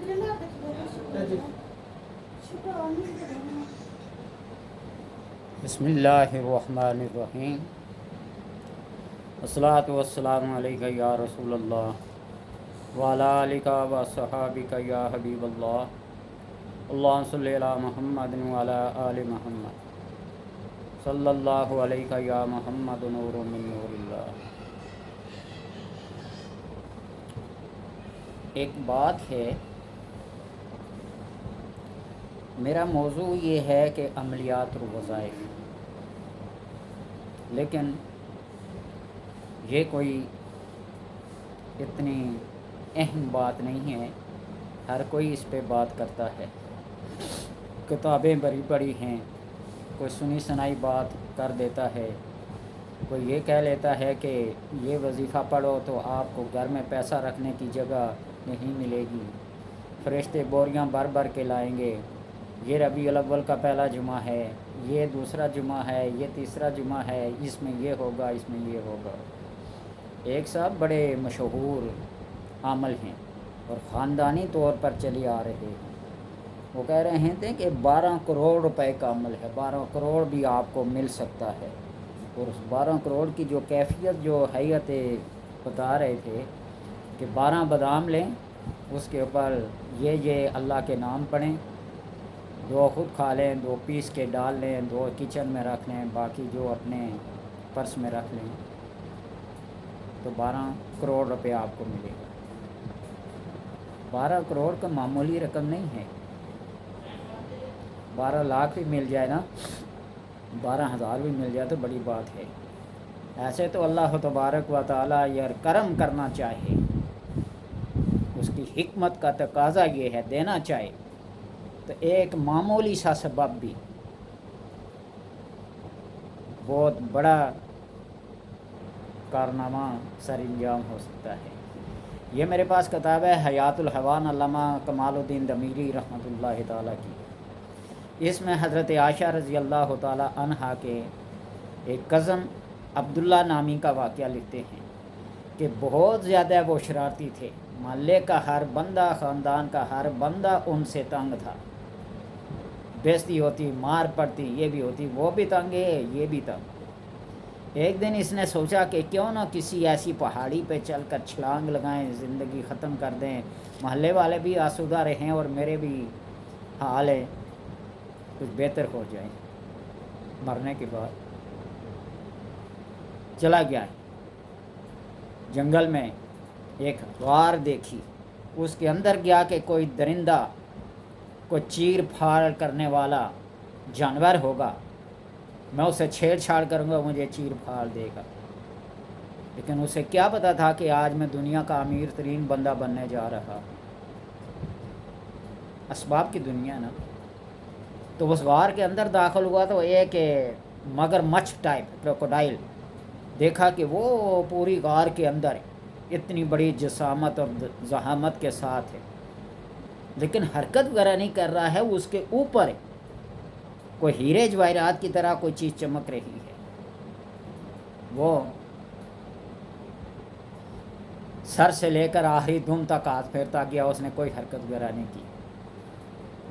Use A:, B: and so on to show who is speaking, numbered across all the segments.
A: بسم اللہ الرحمن الرحیم، والصلاة والسلام علیکہ یا رسول اللہ وعلیٰ آلکہ و صحابکہ یا حبیب اللہ، اللہم صلی علی محمد وعلی آل محمد، صلی اللہ علیکہ یا محمد نور من نور اللہ۔ ایک بات ہے، میرا موضوع یہ ہے کہ عملیات اور وظائف، لیکن یہ کوئی اتنی اہم بات نہیں ہے، ہر کوئی اس پہ بات کرتا ہے، کتابیں بڑی بڑی ہیں، کوئی سنی سنائی بات کر دیتا ہے، کوئی یہ کہہ لیتا ہے کہ یہ وظیفہ پڑھو تو آپ کو گھر میں پیسہ رکھنے کی جگہ نہیں ملے گی، فرشتے بوریاں بھر بھر کے لائیں گے، یہ ربیع الاول کا پہلا جمعہ ہے، یہ دوسرا جمعہ ہے، یہ تیسرا جمعہ ہے، اس میں یہ ہوگا، اس میں یہ ہوگا۔ ایک صاحب بڑے مشہور عامل ہیں اور خاندانی طور پر چلی آ رہے ہیں، وہ کہہ رہے تھے کہ 12 کروڑ روپے کا عمل ہے، 12 کروڑ بھی آپ کو مل سکتا ہے، اور اس 12 کروڑ کی جو کیفیت جو حیت بتا رہے تھے کہ 12 بادام لیں، اس کے اوپر یہ اللہ کے نام پڑھیں، 2 خود کھا لیں، 2 پیس کے ڈال لیں، 2 کچن میں رکھ لیں، باقی جو اپنے پرس میں رکھ لیں، تو 12 کروڑ روپے آپ کو ملے گا۔ 12 کروڑ کا معمولی رقم نہیں ہے، 12 لاکھ بھی مل جائے نا، 12,000 بھی مل جائے تو بڑی بات ہے۔ ایسے تو اللہ تبارک و تعالیٰ یہ کرم کرنا چاہے، اس کی حکمت کا تقاضا یہ ہے دینا چاہے تو ایک معمولی سا سبب بھی بہت بڑا کارنامہ سر انجام ہو سکتا ہے۔ یہ میرے پاس کتاب ہے حیات الحیوان، علامہ کمال الدین دمیری رحمۃ اللہ تعالیٰ کی۔ اس میں حضرت عائشہ رضی اللہ تعالیٰ عنہا کے ایک کزن عبداللہ نامی کا واقعہ لکھتے ہیں کہ بہت زیادہ وہ شرارتی تھے، محلے کا ہر بندہ، خاندان کا ہر بندہ ان سے تنگ تھا، بےزتی ہوتی، مار پڑتی، یہ بھی ہوتی، وہ بھی تنگ ہے، یہ بھی تنگ۔ ایک دن اس نے سوچا کہ کیوں نہ کسی ایسی پہاڑی پہ چل کر چھلانگ لگائیں، زندگی ختم کر دیں، محلے والے بھی آسودہ رہیں اور میرے بھی حال ہے کچھ بہتر ہو جائے۔ مرنے کے بعد چلا گیا ہے، جنگل میں ایک غار دیکھی، اس کے اندر گیا کہ کوئی درندہ، کوئی چیر پھاڑ کرنے والا جانور ہوگا، میں اسے چھیڑ چھاڑ کروں گا، مجھے چیر پھاڑ دے گا۔ لیکن اسے کیا پتا تھا کہ آج میں دنیا کا امیر ترین بندہ بننے جا رہا، اسباب کی دنیا نا۔ تو اس غار کے اندر داخل ہوا تو ایک مگر مچھ ٹائپ کروکوڈائل دیکھا کہ وہ پوری غار کے اندر اتنی بڑی جسامت اور ضخامت کے ساتھ ہے، لیکن حرکت وغیرہ نہیں کر رہا ہے، اس کے اوپر کوئی ہیرے جواہرات کی طرح کوئی چیز چمک رہی ہے۔ وہ سر سے لے کر آخری دم تک ہاتھ پھیرتا گیا، اس نے کوئی حرکت وغیرہ نہیں کی۔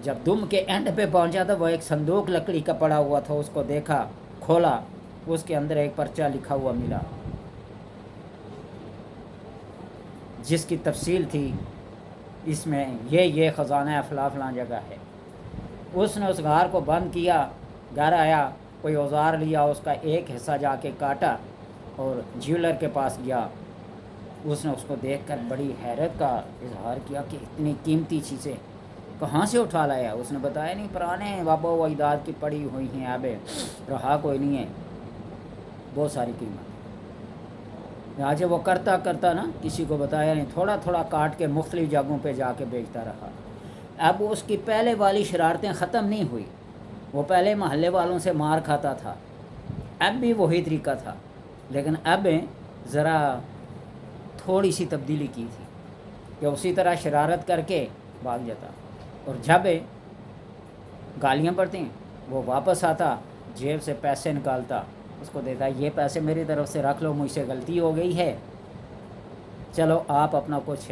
A: جب دم کے اینڈ پہ پہنچا تو وہ ایک صندوق لکڑی کا پڑا ہوا تھا، اس کو دیکھا، کھولا، اس کے اندر ایک پرچہ لکھا ہوا ملا جس کی تفصیل تھی، اس میں یہ خزانہ فلاں فلاں جگہ ہے۔ اس نے اس غار کو بند کیا، گھر آیا، کوئی اوزار لیا، اس کا ایک حصہ جا کے کاٹا اور جیولر کے پاس گیا، اس نے اس کو دیکھ کر بڑی حیرت کا اظہار کیا کہ اتنی قیمتی چیزیں کہاں سے اٹھا لایا؟ اس نے بتایا نہیں، پرانے بابا و اجداد کی پڑی ہوئی ہیں، اب رہا کوئی نہیں ہے، بہت ساری قیمت۔ آج وہ کرتا کرتا نا کسی کو بتایا نہیں، تھوڑا تھوڑا کاٹ کے مختلف جگہوں پہ جا کے بیچتا رہا۔ اب اس کی پہلے والی شرارتیں ختم نہیں ہوئی، وہ پہلے محلے والوں سے مار کھاتا تھا، اب بھی وہی طریقہ تھا، لیکن اب ذرا تھوڑی سی تبدیلی کی تھی کہ اسی طرح شرارت کر کے بھاگ جاتا، اور جب گالیاں پڑتی وہ واپس آتا، جیب سے پیسے نکالتا، اس کو دیتا، یہ پیسے میری طرف سے رکھ لو، مجھ سے غلطی ہو گئی ہے، چلو آپ اپنا کچھ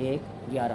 A: 1 11,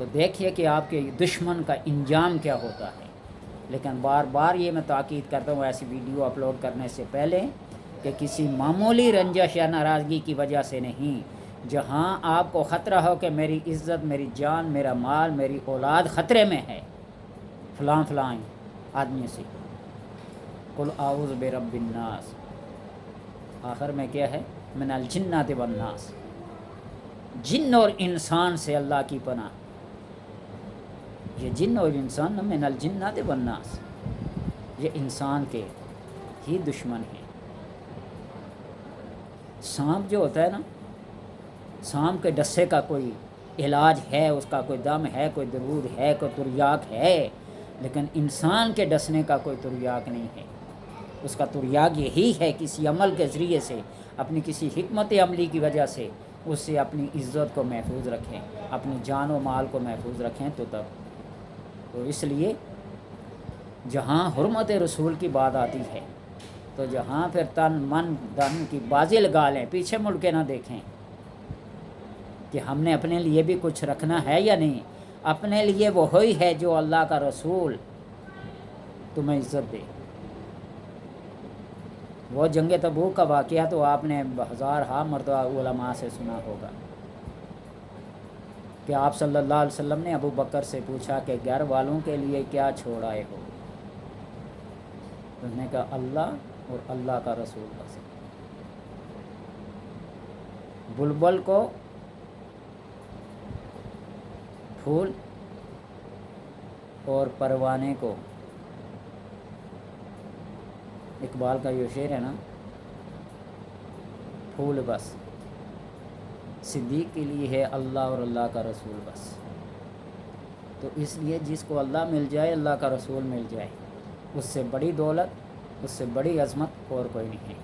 A: تو دیکھیے کہ آپ کے دشمن کا انجام کیا ہوتا ہے۔ لیکن بار بار یہ میں تاکید کرتا ہوں ایسی ویڈیو اپلوڈ کرنے سے پہلے کہ کسی معمولی رنجش یا ناراضگی کی وجہ سے نہیں، جہاں آپ کو خطرہ ہو کہ میری عزت، میری جان، میرا مال، میری اولاد خطرے میں ہے، فلاں فلاں آدمی سے قل اعوذ برب الناس، آخر میں کیا ہے، من الجنات والناس، جن اور انسان سے اللہ کی پناہ۔ یہ جن اور انسان من الجنات والناس، یہ انسان کے ہی دشمن ہیں۔ سانپ جو ہوتا ہے نا، سانپ کے ڈسے کا کوئی علاج ہے، اس کا کوئی دم ہے، کوئی درود ہے، کوئی تریاق ہے، لیکن انسان کے ڈسنے کا کوئی تریاق نہیں ہے۔ اس کا تریاق یہی ہے کسی عمل کے ذریعے سے، اپنی کسی حکمت عملی کی وجہ سے اس سے اپنی عزت کو محفوظ رکھیں، اپنی جان و مال کو محفوظ رکھیں، تو اس لیے جہاں حرمت رسول کی بات آتی ہے تو جہاں پھر تن من دن کی بازی لگا لیں، پیچھے مڑ کے نہ دیکھیں کہ ہم نے اپنے لیے بھی کچھ رکھنا ہے یا نہیں۔ اپنے لیے وہی ہے جو اللہ کا رسول تمہیں عزت دے۔ وہ جنگ تبوک کا واقعہ تو آپ نے ہزارہا مرتبہ علماء سے سنا ہوگا کہ آپ صلی اللہ علیہ وسلم نے ابو بکر سے پوچھا کہ گھر والوں کے لیے کیا چھوڑ آئے ہو؟ اس نے کہا اللہ اور اللہ کا رسول بس۔ بلبل کو پھول اور پروانے کو، اقبال کا یہ شعر ہے نا، پھول بس، صدیق کے لیے ہے اللہ اور اللہ کا رسول بس۔ تو اس لیے جس کو اللہ مل جائے، اللہ کا رسول مل جائے، اس سے بڑی دولت، اس سے بڑی عظمت اور کوئی نہیں ہے۔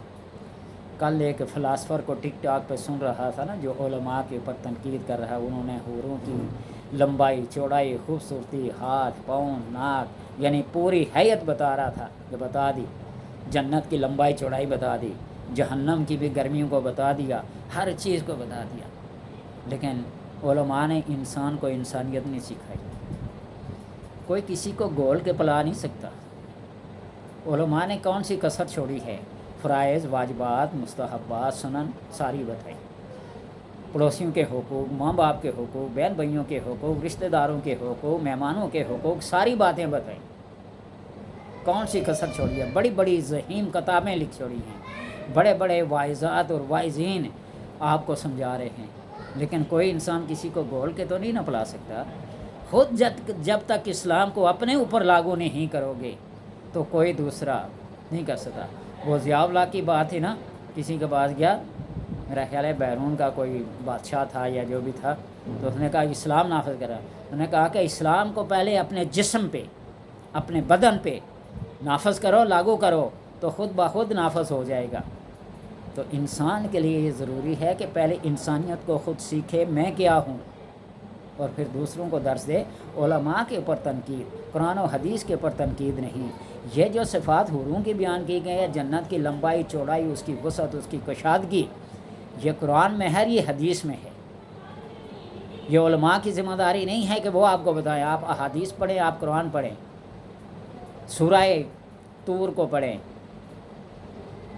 A: کل ایک فلاسفر کو ٹک ٹاک پہ سن رہا تھا نا، جو علماء کے اوپر تنقید کر رہا ہے، انہوں نے حوروں کی لمبائی، چوڑائی، خوبصورتی، ہاتھ، پاؤں، ناک، یعنی پوری حیت بتا رہا تھا کہ بتا دی، جنت کی لمبائی چوڑائی بتا دی، جہنم کی بھی گرمیوں کو بتا دیا، ہر چیز کو بتا دیا، لیکن علماء نے انسان کو انسانیت نہیں سکھائی۔ کوئی کسی کو گول کے پلا نہیں سکتا۔ علماء نے کون سی کسر چھوڑی ہے؟ فرائض، واجبات، مستحبات، سنن ساری بتائی، پڑوسیوں کے حقوق، ماں باپ کے حقوق، بہن بھائیوں کے حقوق، رشتہ داروں کے حقوق، مہمانوں کے حقوق، ساری باتیں بتائیں۔ کون سی کسر چھوڑی ہے؟ بڑی بڑی ذہین کتابیں لکھ چھوڑی ہیں، بڑے بڑے واعظات اور واعظین آپ کو سمجھا رہے ہیں، لیکن کوئی انسان کسی کو گول کے تو نہیں نپلا سکتا۔ خود جب تک اسلام کو اپنے اوپر لاگو نہیں کرو گے تو کوئی دوسرا نہیں کر سکتا۔ وہ ضیاء اللہ کی بات ہے نا، کسی کے پاس گیا، میرا خیال ہے بیرون کا کوئی بادشاہ تھا یا جو بھی تھا، تو اس نے کہا اسلام نافذ کرا۔ انہوں نے کہا کہ اسلام کو پہلے اپنے جسم پہ، اپنے بدن پہ نافذ کرو، لاگو کرو، تو خود بخود نافذ ہو جائے گا۔ تو انسان کے لیے یہ ضروری ہے کہ پہلے انسانیت کو خود سیکھے، میں کیا ہوں، اور پھر دوسروں کو درس دے۔ علماء کے اوپر تنقید، قرآن و حدیث کے اوپر تنقید نہیں۔ یہ جو صفات حوروں کی بیان کی گئی ہے، جنت کی لمبائی چوڑائی، اس کی وسعت، اس کی کشادگی، یہ قرآن میں ہے، یہ حدیث میں ہے۔ یہ علماء کی ذمہ داری نہیں ہے کہ وہ آپ کو بتائیں۔ آپ احادیث پڑھیں، آپ قرآن پڑھیں، سورہ طور کو پڑھیں،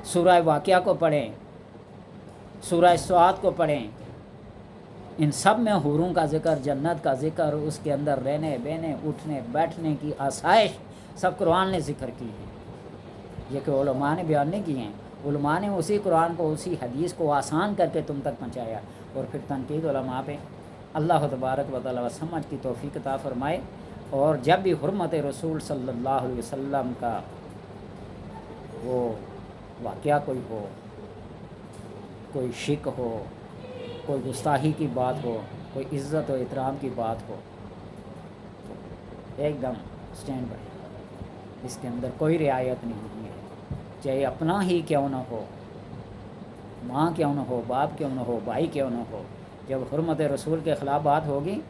A: سورہ واقعہ کو پڑھیں، سورہ سعاد کو پڑھیں، ان سب میں حوروں کا ذکر، جنت کا ذکر، اس کے اندر رہنے بہنے اٹھنے بیٹھنے کی آسائش سب قرآن نے ذکر کی ہے۔ یہ کہ علماء نے بیان نہیں کیے ہیں، علماء نے اسی قرآن کو، اسی حدیث کو آسان کر کے تم تک پہنچایا، اور پھر تنقید علماء پہ۔ اللہ تبارک و تعالی سمجھ کی توفیق عطا فرمائے، اور جب بھی حرمت رسول صلی اللہ علیہ وسلم کا وہ واقعہ کوئی ہو، کوئی شک ہو، کوئی گستاخی کی بات ہو، کوئی عزت و احترام کی بات ہو، ایک دم سٹینڈ بائی، اس کے اندر کوئی رعایت نہیں ہے، چاہے اپنا ہی کیوں نہ ہو، ماں کیوں نہ ہو، باپ کیوں نہ ہو، بھائی کیوں نہ ہو۔ جب حرمت رسول کے خلاف بات ہوگی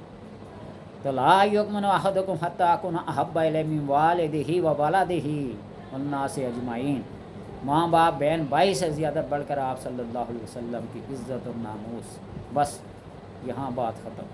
A: تو لا یؤمن احدکم حتی اکون احب الیہ من والدہ و ولدہ والناس اجمعین۔ ماں باپ بہن بھائی سے زیادہ بڑھ کر آپ صلی اللہ علیہ وسلم کی عزت اور ناموس، بس یہاں بات ختم۔